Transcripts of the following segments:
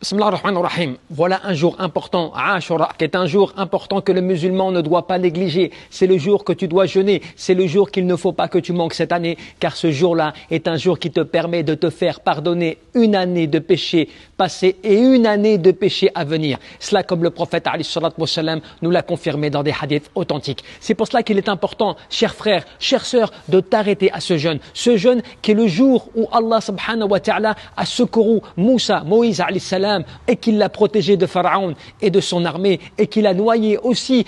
Bismillah ar-Rahman ar-Rahim. Voilà un jour important, Ashura, qui est un jour important que le musulman ne doit pas négliger. C'est le jour que tu dois jeûner. C'est le jour qu'il ne faut pas que tu manques cette année, car ce jour-là est un jour qui te permet de te faire pardonner une année de péché passé et une année de péché à venir. Cela comme le prophète alayhi salatu wa salam nous l'a confirmé dans des hadiths authentiques. C'est pour cela qu'il est important, chers frères, chères sœurs, de t'arrêter à ce jeûne. Ce jeûne qui est le jour où Allah subhanahu wa ta'ala a secouru Moïse alayhi salam, et qu'il l'a protégé de Pharaon et de son armée, et qu'il a noyé aussi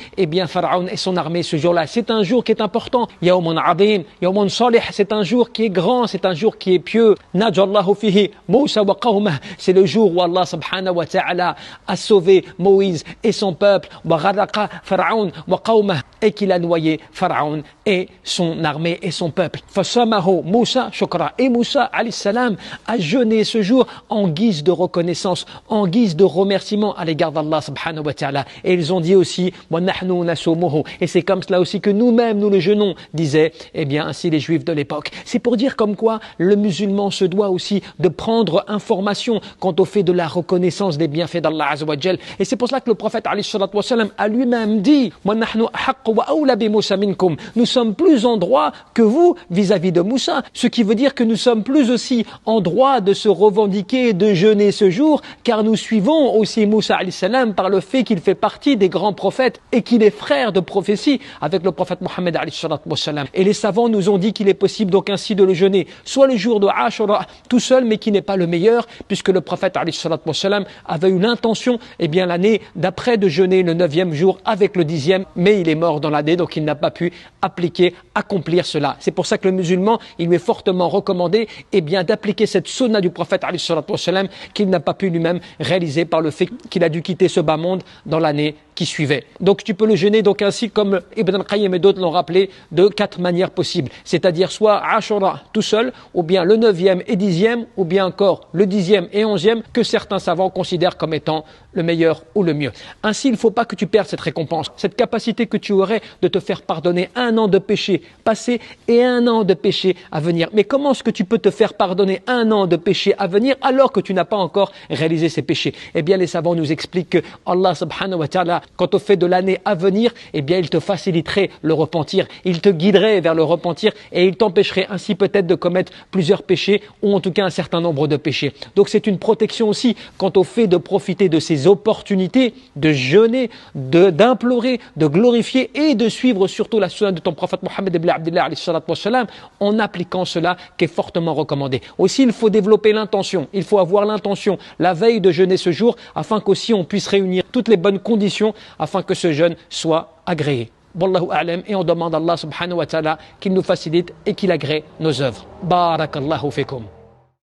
Pharaon et son armée ce jour-là. C'est un jour qui est important. Yawmun Adim, Yawmun Salih, c'est un jour qui est grand, c'est un jour qui est pieux. Najallahu fihi Moussa wa qawmah, c'est le jour où Allah subhanahu wa ta'ala a sauvé Moïse et son peuple, wa gharaqa Pharaon wa qawmah, et qu'il a noyé Pharaon et son armée et son peuple. Fasamahu Moussa shukra, et Moussa alayhi salam a jeûné ce jour en guise de reconnaissance, en guise de remerciement à l'égard d'Allah subhanahu wa ta'ala. Et ils ont dit aussi wa nahnu nasumuhu, et c'est comme cela aussi que nous-mêmes nous le jeûnons, disaient ainsi les juifs de l'époque. C'est pour dire comme quoi le musulman se doit aussi de prendre information quant au fait de la reconnaissance des bienfaits d'Allah azza wa jal. Et c'est pour cela que le prophète alayhi salatu wa salam a lui-même dit wa nahnu ahaqqu wa awla bi Moussa minkum, nous sommes plus en droit que vous vis-à-vis de Moussa, ce qui veut dire que nous sommes plus aussi en droit de se revendiquer de jeûner ce jour, car nous suivons aussi Moussa alayhi salam par le fait qu'il fait partie des grands prophètes et qu'il est frère de prophétie avec le prophète Mohammed alayhi salatu wa salam. Et les savants nous ont dit qu'il est possible donc ainsi de le jeûner, soit le jour de Ashura tout seul, mais qui n'est pas le meilleur, puisque le prophète alayhi salatu wa salam avait eu l'intention l'année d'après de jeûner le 9e jour avec le 10e, mais il est mort dans l'année, donc il n'a pas pu accomplir cela. C'est pour ça que le musulman, il lui est fortement recommandé d'appliquer cette sunna du prophète alayhi salatu wa salam qu'il n'a pas pu lui-même réaliser par le fait qu'il a dû quitter ce bas monde dans l'année qui suivait. Donc tu peux le jeûner donc ainsi comme Ibn al-Qayyim et d'autres l'ont rappelé de 4 manières possibles, c'est-à-dire soit Ashura tout seul, ou bien le 9e et 10e, ou bien encore le 10e et 11e que certains savants considèrent comme étant le meilleur ou le mieux. Ainsi, il ne faut pas que tu perdes cette récompense, cette capacité que tu aurais de te faire pardonner 1 an de péché passé et 1 an de péché à venir. Mais comment est-ce que tu peux te faire pardonner 1 an de péché à venir alors que tu n'as pas encore réalisé ces péchés? Les savants nous expliquent que Allah subhanahu wa ta'ala, quant au fait de l'année à venir, il te faciliterait le repentir, il te guiderait vers le repentir et il t'empêcherait ainsi peut-être de commettre plusieurs péchés ou en tout cas un certain nombre de péchés. Donc c'est une protection aussi quant au fait de profiter de ces opportunités, de jeûner, d'implorer, de glorifier et de suivre surtout la sunna de ton prophète Mohammed ibn Abdullah alayhi salatu wa salam en appliquant cela qui est fortement recommandé. Aussi, il faut développer l'intention, il faut avoir l'intention la veille de jeûner ce jour afin qu'aussi on puisse réunir toutes les bonnes conditions afin que ce jeûne soit agréé. Wallahu a'lam, et on demande à Allah subhanahu wa ta'ala qu'il nous facilite et qu'il agrée nos œuvres. Barakallahu fikum.